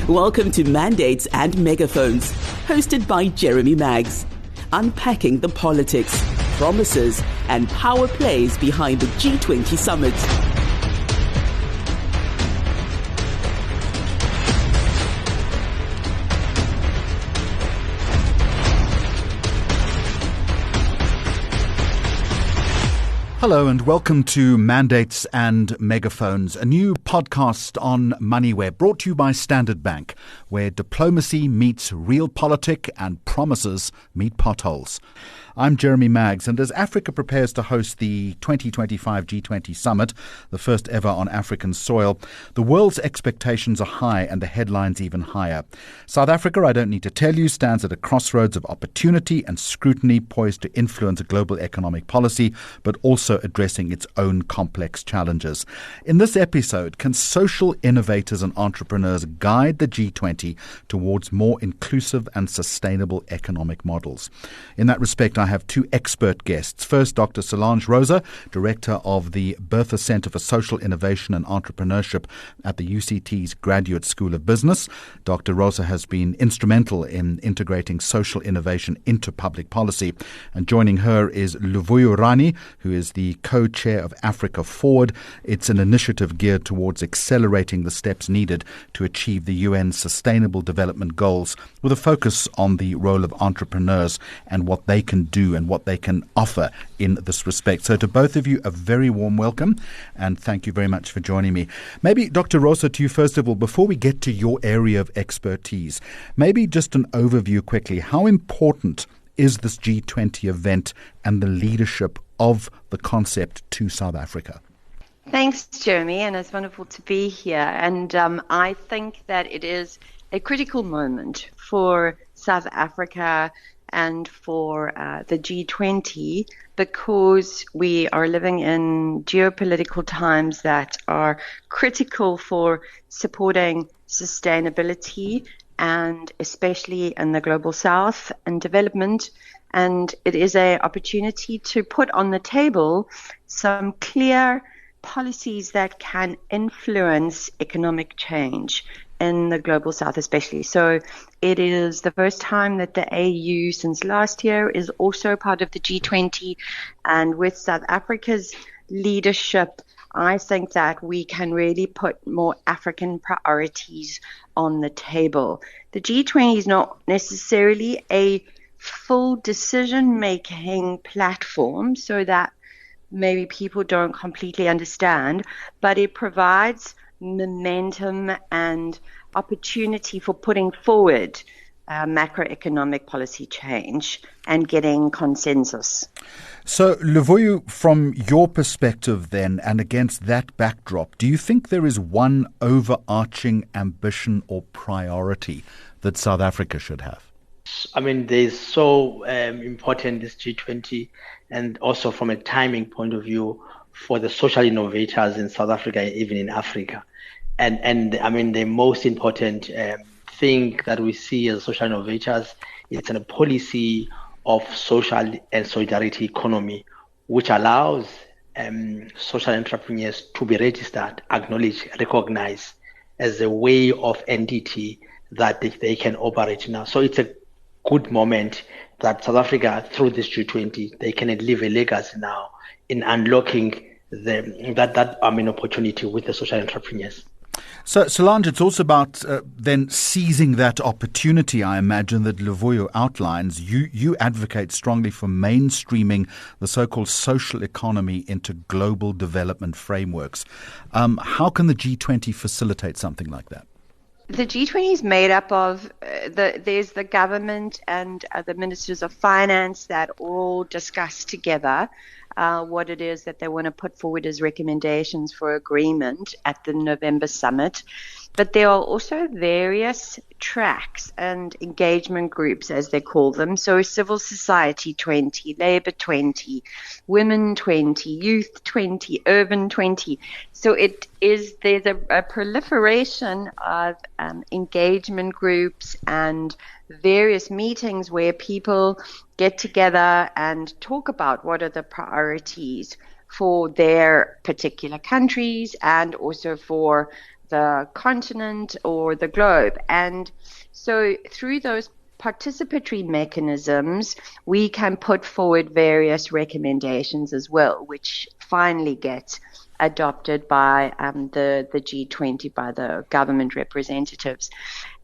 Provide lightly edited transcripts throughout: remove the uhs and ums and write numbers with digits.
Welcome to Mandates and Megaphones, hosted by Jeremy Maggs, unpacking the politics, promises and power plays behind the G20 summit. Hello and welcome to Mandates and Megaphones, a new podcast on Moneyweb, brought to you by Standard Bank, where diplomacy meets realpolitik and promises meet potholes. I'm Jeremy Maggs, and as Africa prepares to host the 2025 G20 summit, the first ever on African soil, the world's expectations are high and the headlines even higher. South Africa, I don't need to tell you, stands at a crossroads of opportunity and scrutiny, poised to influence global economic policy, but also addressing its own complex challenges. In this episode, can social innovators and entrepreneurs guide the G20 towards more inclusive and sustainable economic models? In that respect, I have two expert guests. First, Dr. Solange Rosa, Director of the Bertha Center for Social Innovation and Entrepreneurship at the UCT's Graduate School of Business. Dr. Rosa has been instrumental in integrating social innovation into public policy. And joining her is Luvuyo Rani, who is the co-chair of Africa Forward. It's an initiative geared towards accelerating the steps needed to achieve the UN's Sustainable Development Goals, with a focus on the role of entrepreneurs and what they can do and what they can offer in this respect. So to both of you, a very warm welcome, and thank you very much for joining me. Maybe, Dr. Rosa, to you first of all, before we get to your area of expertise, maybe just an overview quickly. How important is this G20 event and the leadership of the concept to South Africa? Thanks, Jeremy, and it's wonderful to be here. And I think that it is a critical moment for South Africa and for the G20, because we are living in geopolitical times that are critical for supporting sustainability, and especially in the global south and development. And it is an opportunity to put on the table some clear policies that can influence economic change in the global south especially. So it is the first time that the AU since last year is also part of the G20, and with South Africa's leadership, I think that we can really put more African priorities on the table. The G20 is not necessarily a full decision-making platform, so that maybe people don't completely understand, but it provides momentum and opportunity for putting forward macroeconomic policy change and getting consensus. So, Luvuyo, from your perspective then, and against that backdrop, do you think there is one overarching ambition or priority that South Africa should have? I mean, there's so important, this G20, and also from a timing point of view for the social innovators in South Africa, even in Africa. And I mean, the most important thing that we see as social innovators is a policy of social and solidarity economy, which allows social entrepreneurs to be registered, acknowledged, recognized as a way of entity that they can operate now. So it's a good moment that South Africa, through this G20, they can leave a legacy now in unlocking that opportunity with the social entrepreneurs. So, Solange, it's also about then seizing that opportunity, I imagine, that Luvuyo outlines. You advocate strongly for mainstreaming the so-called social economy into global development frameworks. How can the G20 facilitate something like that? The G20 is made up of there's the government and the ministers of finance that all discuss together what it is that they want to put forward as recommendations for agreement at the November summit. But there are also various tracks and engagement groups, as they call them. So civil society 20, labor 20, women 20, youth 20, urban 20. So there's a proliferation of engagement groups and various meetings where people get together and talk about what are the priorities for their particular countries and also for the continent or the globe. And so through those participatory mechanisms, we can put forward various recommendations as well, which finally get adopted by the G20, by the government representatives.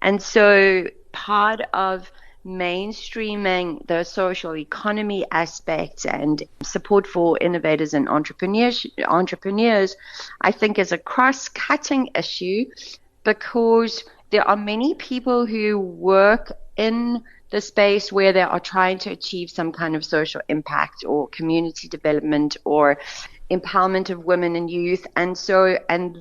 And so part of mainstreaming the social economy aspects and support for innovators and entrepreneurs, I think is a cross-cutting issue, because there are many people who work in the space where they are trying to achieve some kind of social impact or community development or empowerment of women and youth. And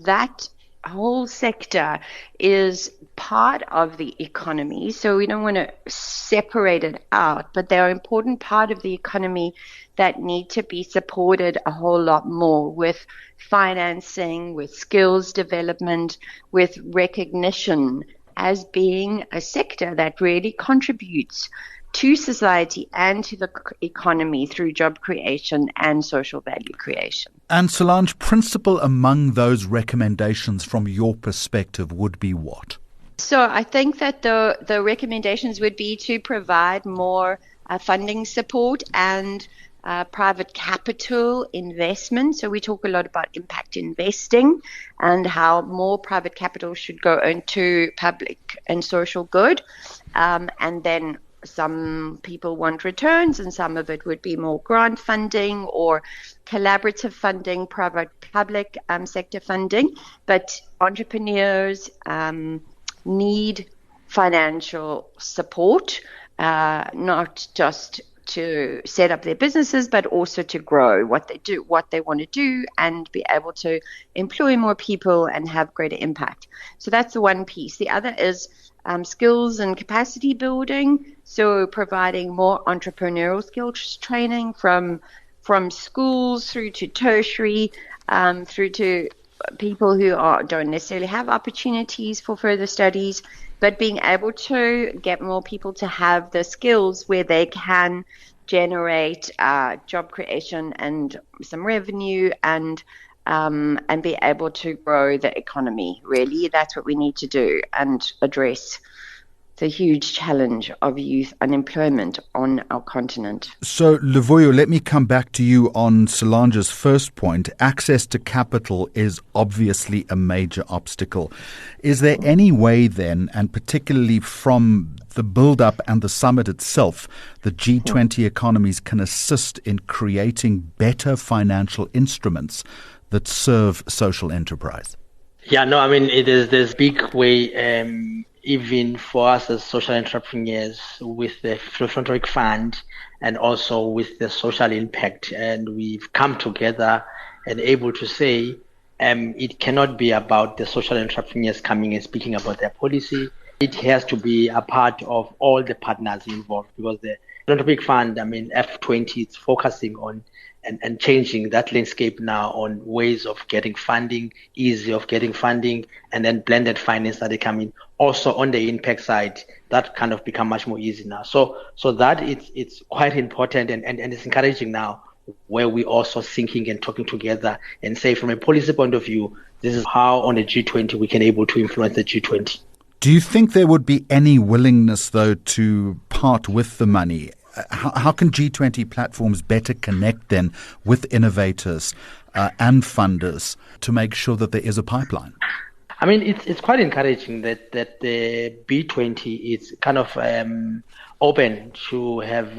that whole sector is part of the economy. So we don't want to separate it out, but they're an important part of the economy that need to be supported a whole lot more with financing, with skills development, with recognition as being a sector that really contributes to society and to the economy through job creation and social value creation. And Solange, principal among those recommendations from your perspective would be what? So I think that the recommendations would be to provide more funding support and private capital investment. So we talk a lot about impact investing and how more private capital should go into public and social good. And then some people want returns, and some of it would be more grant funding or collaborative funding, private public sector funding. But entrepreneurs need financial support, not just to set up their businesses, but also to grow what they want to do, and be able to employ more people and have greater impact. So that's the one piece. The other is skills and capacity building. So providing more entrepreneurial skills training from schools through to tertiary, through to people who don't necessarily have opportunities for further studies, but being able to get more people to have the skills where they can generate job creation and some revenue and be able to grow the economy. Really, that's what we need to do and address the huge challenge of youth unemployment on our continent. So, Luvuyo, let me come back to you on Solange's first point. Access to capital is obviously a major obstacle. Is there any way then, and particularly from the build-up and the summit itself, the G20 economies can assist in creating better financial instruments that serve social enterprise? Yeah, no, I mean, there's big way, even for us as social entrepreneurs, with the philanthropic fund and also with the social impact. And we've come together and able to say it cannot be about the social entrepreneurs coming and speaking about their policy. It has to be a part of all the partners involved, because the philanthropic fund, I mean, F20 is focusing on and changing that landscape now on ways of getting funding, easy of getting funding, and then blended finance that they come in. Also on the impact side, that kind of become much more easy now. So that it's quite important and it's encouraging now, where we also thinking and talking together and say from a policy point of view, this is how on the G20 we can able to influence the G20. Do you think there would be any willingness, though, to part with the money? How can G20 platforms better connect then with innovators and funders to make sure that there is a pipeline? I mean, it's quite encouraging that the B20 is kind of open to have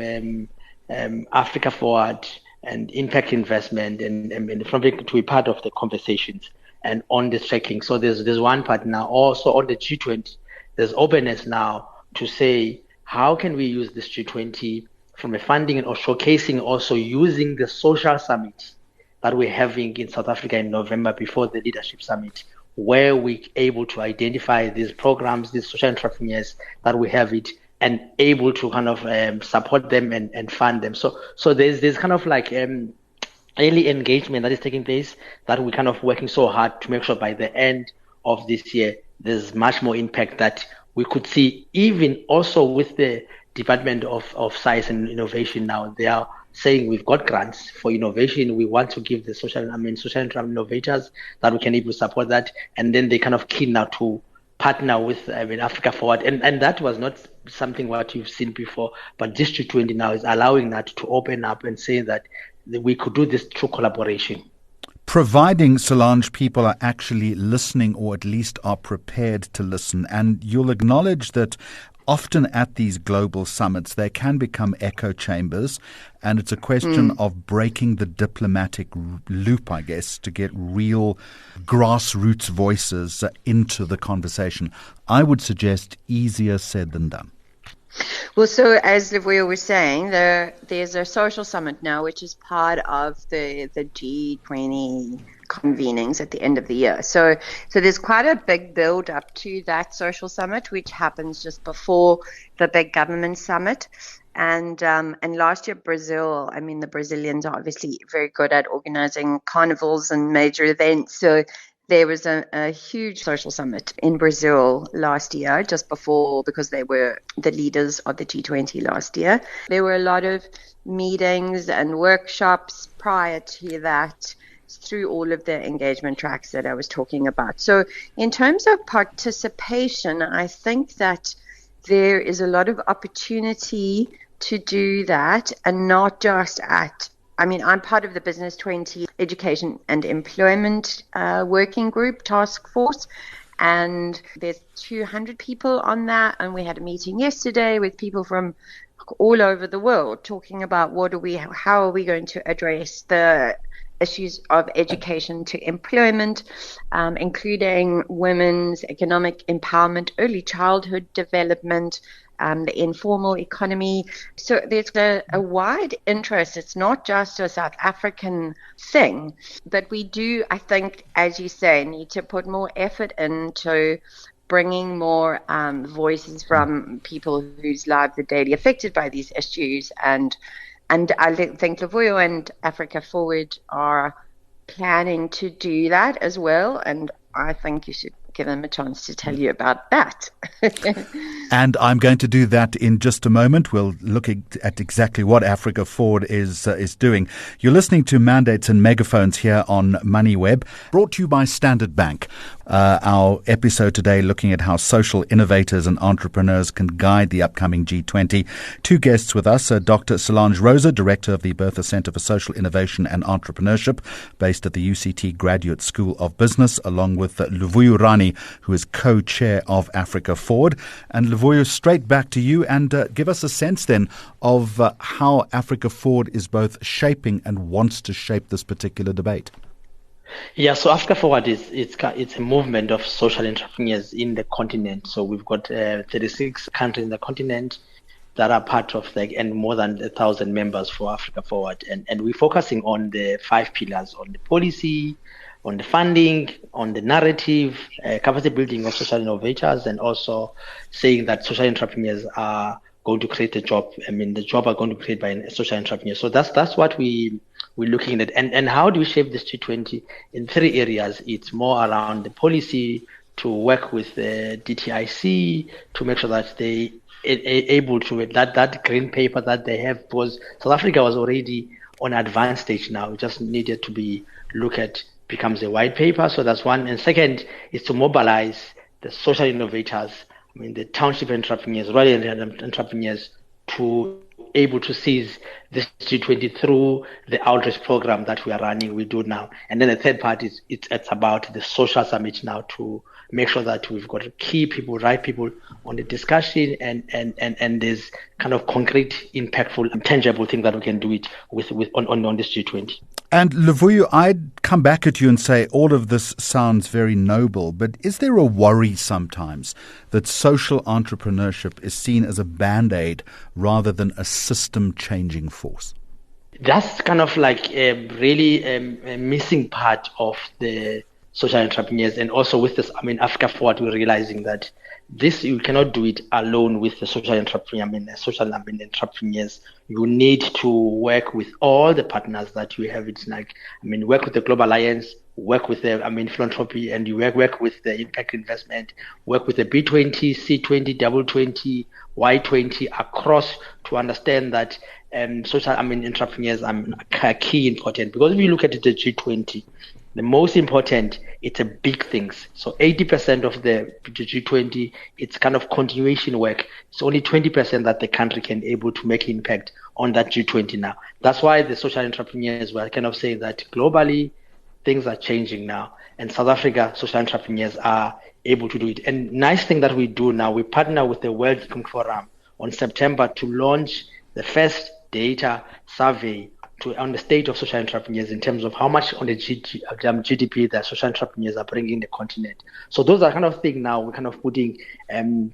Africa Forward and impact investment and to be part of the conversations and on this tracking. So there's one part now. Also on the G20, there's openness now to say, how can we use this G20 from a funding or showcasing, also using the social summit that we're having in South Africa in November before the leadership summit, where we're able to identify these programs, these social entrepreneurs that we have it, and able to kind of support them and fund them. So there's kind of like early engagement that is taking place, that we're kind of working so hard to make sure by the end of this year, there's much more impact that we could see, even also with the Department of Science and Innovation now. They are saying we've got grants for innovation. We want to give the social innovators that we can able to support that. And then they kind of keen now to partner with Africa Forward. And that was not something what you've seen before, but this G20 now is allowing that to open up and say that we could do this through collaboration. Providing, Solange, people are actually listening, or at least are prepared to listen. And you'll acknowledge that often at these global summits, they can become echo chambers, and it's a question of breaking the diplomatic loop, I guess, to get real grassroots voices into the conversation. I would suggest easier said than done. Well, so as Livuyo was saying, there's a social summit now, which is part of the G20 convenings at the end of the year. So there's quite a big build up to that social summit, which happens just before the big government summit. And last year, Brazil, the Brazilians are obviously very good at organizing carnivals and major events. So there was a huge social summit in Brazil last year, just before, because they were the leaders of the G20 last year. There were a lot of meetings and workshops prior to that through all of the engagement tracks that I was talking about. So in terms of participation, I think that there is a lot of opportunity to do that, and not just at I'm part of the Business 20 Education and Employment Working Group Task Force, and there's 200 people on that. And we had a meeting yesterday with people from all over the world talking about how are we going to address the issues of education to employment, including women's economic empowerment, early childhood development, the informal economy. So there's a wide interest. It's not just a South African thing, but we do, I think, as you say, need to put more effort into bringing more voices from people whose lives are daily affected by these issues. And I think Livuyo and Africa Forward are planning to do that as well. And I think you should give them a chance to tell you about that. And I'm going to do that in just a moment. We'll look at exactly what Africa Forward is doing. You're listening to Mandates and Megaphones here on Moneyweb, brought to you by Standard Bank. Our episode today looking at how social innovators and entrepreneurs can guide the upcoming G20. Two guests with us, Dr. Solange Rosa, Director of the Bertha Centre for Social Innovation and Entrepreneurship, based at the UCT Graduate School of Business, along with Livuyo Rani, who is co-chair of Africa Forward. And Livuyo, straight back to you, and give us a sense then of how Africa Forward is both shaping and wants to shape this particular debate. Yeah, so Africa Forward it's a movement of social entrepreneurs in the continent. So we've got 36 countries in the continent that are part of and more than 1,000 members for Africa Forward. And we're focusing on the 5 pillars: on the policy, on the funding, on the narrative, capacity building of social innovators, and also saying that social entrepreneurs are going to create a job. The job are going to be created by a social entrepreneur. So that's what we're looking at. And how do we shape this G20 in 3 areas? It's more around the policy, to work with the DTIC to make sure that they are able to that green paper that they have, because South Africa was already on an advanced stage now. It just needed to be looked at, becomes a white paper. So that's one. And second is to mobilize the social innovators, the township entrepreneurs, rural entrepreneurs, to able to seize this G20 through the outreach program that we are running, we do now. And then the third part is it's about the social summit now, to make sure that we've got key people, right people on the discussion, and there's kind of concrete, impactful, and tangible thing that we can do it with on this G20. And Livuyo, I'd come back at you and say all of this sounds very noble, but is there a worry sometimes that social entrepreneurship is seen as a band-aid rather than a system-changing force? That's kind of like a really a missing part of the social entrepreneurs. And also with this, Africa Forward, we're realizing that this, you cannot do it alone with the social entrepreneur. Entrepreneurs. You need to work with all the partners that you have. It's like, work with the Global Alliance, work with the, philanthropy, and you work with the impact investment, work with the B20, C20, double 20, Y20 across, to understand that entrepreneurs are key important, because if you look at the G20, the most important, it's a big things. So 80% of the G20, it's kind of continuation work. It's only 20% that the country can able to make impact on that G20 now. That's why the social entrepreneurs were kind of saying that globally, things are changing now. And South Africa social entrepreneurs are able to do it. And nice thing that we do now, we partner with the World Economic Forum on September to launch the first data survey on the state of social entrepreneurs in terms of how much on the GDP that social entrepreneurs are bringing the continent. So those are kind of things now we're kind of putting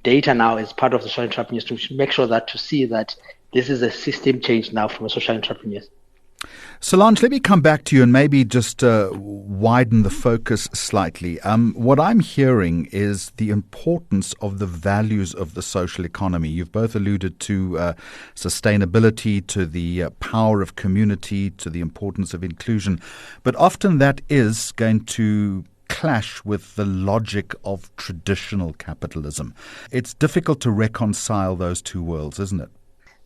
data now as part of the social entrepreneurs to make sure that to see that this is a system change now from a social entrepreneurs. Solange, let me come back to you and maybe just widen the focus slightly. What I'm hearing is the importance of the values of the social economy. You've both alluded to sustainability, to the power of community, to the importance of inclusion. But often that is going to clash with the logic of traditional capitalism. It's difficult to reconcile those two worlds, isn't it?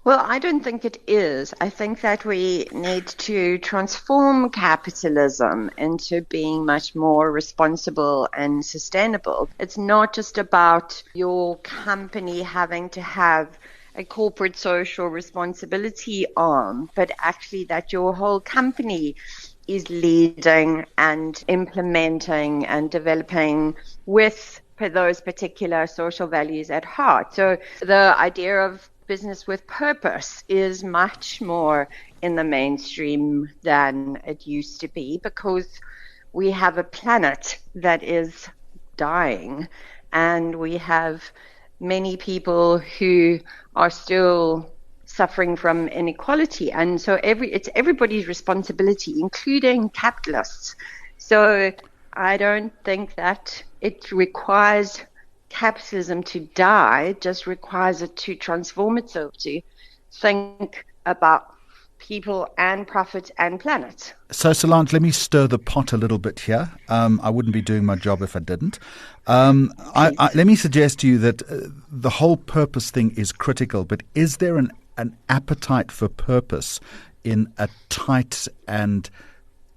Well, I don't think it is. I think that we need to transform capitalism into being much more responsible and sustainable. It's not just about your company having to have a corporate social responsibility arm, but actually that your whole company is leading and implementing and developing with those particular social values at heart. So the idea of business with purpose is much more in the mainstream than it used to be, because we have a planet that is dying and we have many people who are still suffering from inequality. And so it's everybody's responsibility, including capitalists. So I don't think that it requires capitalism to die, just requires it to transform itself, to think about people and profit and planet. So, Solange, let me stir the pot a little bit here. I wouldn't be doing my job if I didn't. Let me suggest to you that the whole purpose thing is critical, but is there an appetite for purpose in a tight and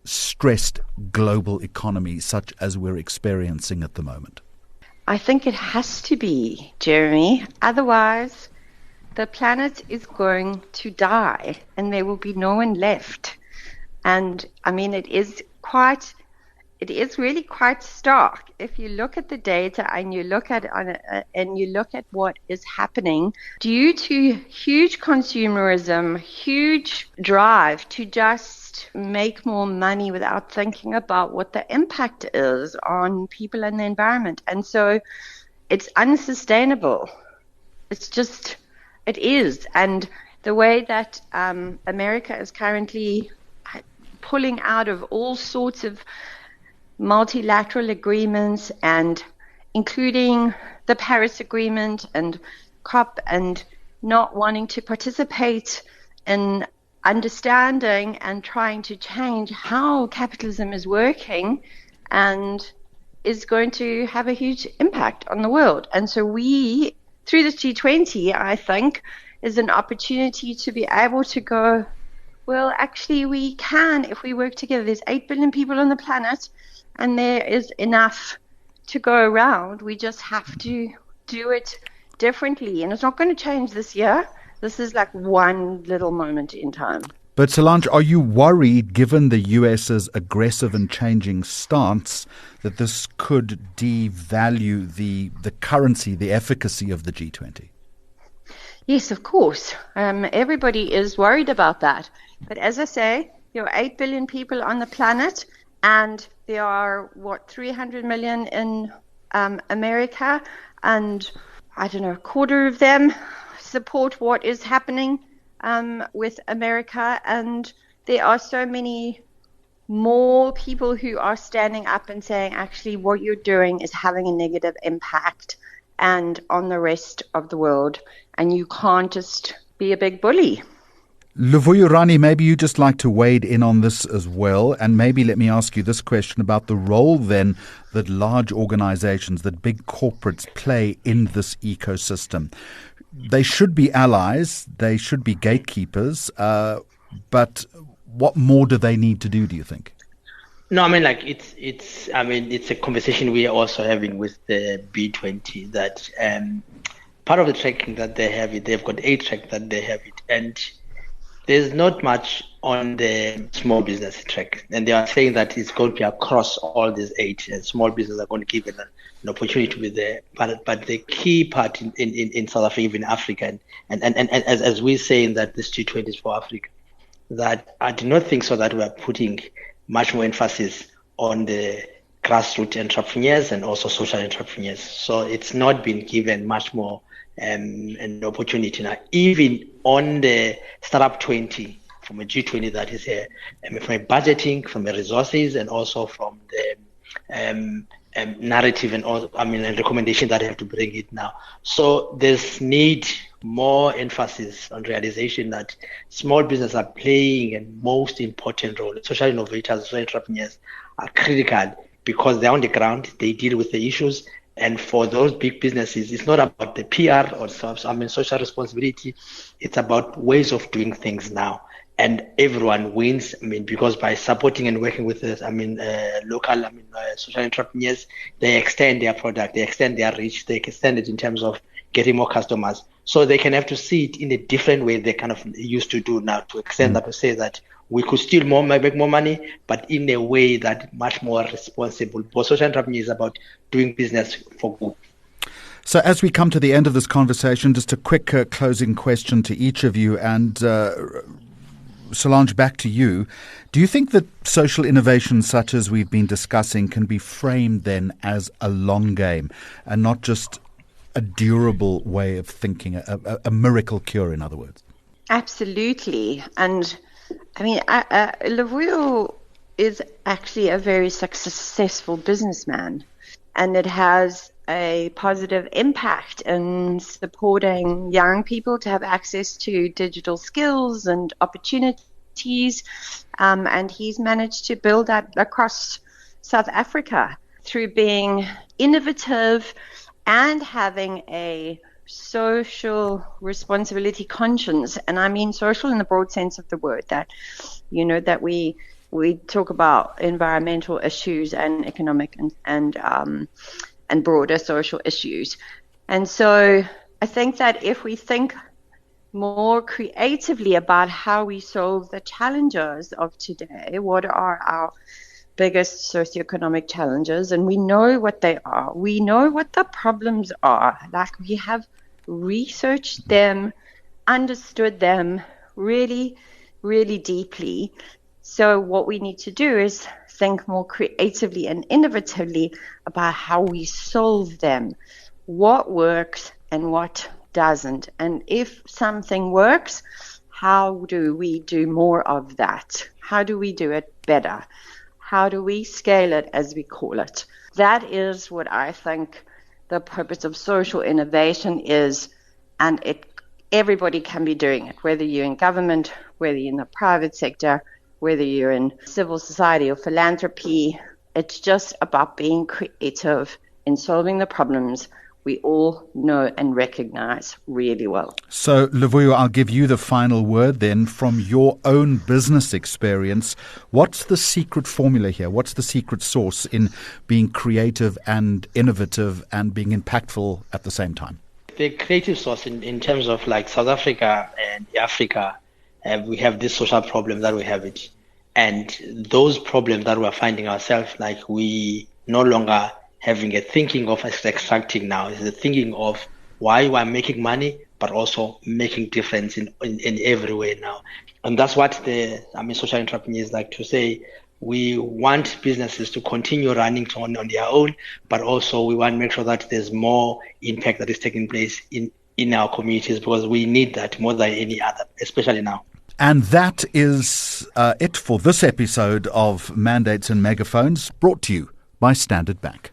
stressed global economy such as we're experiencing at the moment? I think it has to be, Jeremy. Otherwise, the planet is going to die and there will be no one left. And I mean, it is really quite stark. If you look at the data and you look at what is happening due to huge consumerism, huge drive to just make more money without thinking about what the impact is on people and the environment. And so it's unsustainable. It is. And the way that America is currently pulling out of all sorts of multilateral agreements, and including the Paris Agreement and COP, and not wanting to participate in understanding and trying to change how capitalism is working, and is going to have a huge impact on the world. And so we, through this G20, I think, is an opportunity to be able to go, well, actually we can, if we work together. There's 8 billion people on the planet, and there is enough to go around. We just have to do it differently. And it's not going to change this year. This is like one little moment in time. But Solange, are you worried, given the US's aggressive and changing stance, that this could devalue the currency, the efficacy of the G20? Yes, of course. Everybody is worried about that. But as I say, there are 8 billion people on the planet, and there are, 300 million in America, and I don't know, a quarter of them support what is happening with America. And there are so many more people who are standing up and saying, actually, what you're doing is having a negative impact and on the rest of the world, and you can't just be a big bully. Luvuyurani, maybe you just like to wade in on this as well, and maybe let me ask you this question about the role then that large organizations, that big corporates play in this ecosystem. they should be allies, they should be gatekeepers, but what more do they need to do you think? No, I mean, like it's a conversation we are also having with the B20 that part of the tracking that they have they've got 8 track that they have it, and there's not much on the small business track, and they are saying that it's going to be across all these 8, and small businesses are going to give an opportunity to be there. But the key part in South Africa, even Africa, and as we're saying that this G20 is for Africa, that I do not think so that we are putting much more emphasis on the grassroots entrepreneurs and also social entrepreneurs. So it's not been given much more an opportunity now, even on the Startup 20 from a G20 that is here, from a budgeting, from the resources, and also from the narrative and all, and recommendation that I have to bring it now. So there's need more emphasis on realization that small businesses are playing a most important role. Social innovators, social entrepreneurs are critical because they're on the ground, they deal with the issues. And for those big businesses, it's not about the PR or social responsibility. It's about ways of doing things now. And everyone wins, because by supporting and working with local social entrepreneurs, they extend their product, they extend their reach, they extend it in terms of getting more customers. So they can have to see it in a different way they kind of used to do now, to extend that, to say that we could still make more money, but in a way that much more responsible. But social entrepreneurs is about doing business for good. So as we come to the end of this conversation, just a quick closing question to each of you. And Solange, back to you. Do you think that social innovation such as we've been discussing can be framed then as a long game and not just a durable way of thinking, a miracle cure, in other words? Absolutely. And Luvuyo is actually a very successful businessman, and it has a positive impact in supporting young people to have access to digital skills and opportunities. And he's managed to build that across South Africa through being innovative and having a social responsibility conscience. And I mean social in the broad sense of the word, that, that we talk about environmental issues and economic and broader social issues. And so I think that if we think more creatively about how we solve the challenges of today, what are our biggest socioeconomic challenges, and we know what they are. We know what the problems are. Like, we have researched them, understood them really, really deeply. So what we need to do is think more creatively and innovatively about how we solve them, what works and what doesn't. And if something works, how do we do more of that? How do we do it better? How do we scale it, as we call it? That is what I think the purpose of social innovation is, and everybody can be doing it, whether you're in government, whether you're in the private sector, whether you're in civil society or philanthropy. It's just about being creative in solving the problems we all know and recognize really well. So, Luvuyo, I'll give you the final word then. From your own business experience, what's the secret formula here? What's the secret sauce in being creative and innovative and being impactful at the same time? The creative sauce in terms of like South Africa and Africa, we have this social problem that we have it. And those problems that we're finding ourselves, like, we no longer having a thinking of extracting now, is the thinking of why we're making money, but also making difference in every way now. And that's what social entrepreneurs like to say. We want businesses to continue running on their own, but also we want to make sure that there's more impact that is taking place in our communities, because we need that more than any other, especially now. And that is it for this episode of Mandates and Megaphones, brought to you by Standard Bank.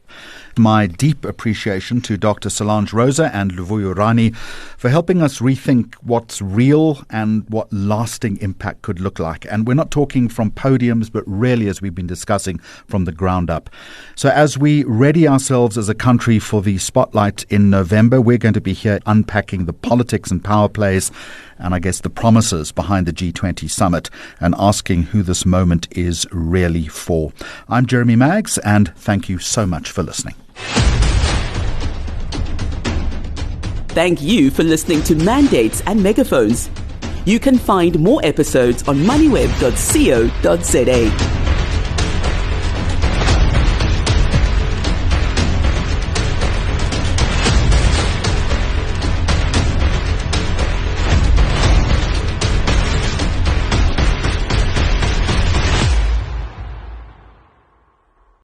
My deep appreciation to Dr. Solange Rosa and Luvuyo Rani for helping us rethink what's real and what lasting impact could look like. And we're not talking from podiums, but really, as we've been discussing, from the ground up. So as we ready ourselves as a country for the spotlight in November, we're going to be here unpacking the politics and power plays and I guess the promises behind the G20 summit and asking who this moment is really for. I'm Jeremy Maggs, and thank you so much for listening. Thank you for listening to Mandates and Megaphones. You can find more episodes on moneyweb.co.za.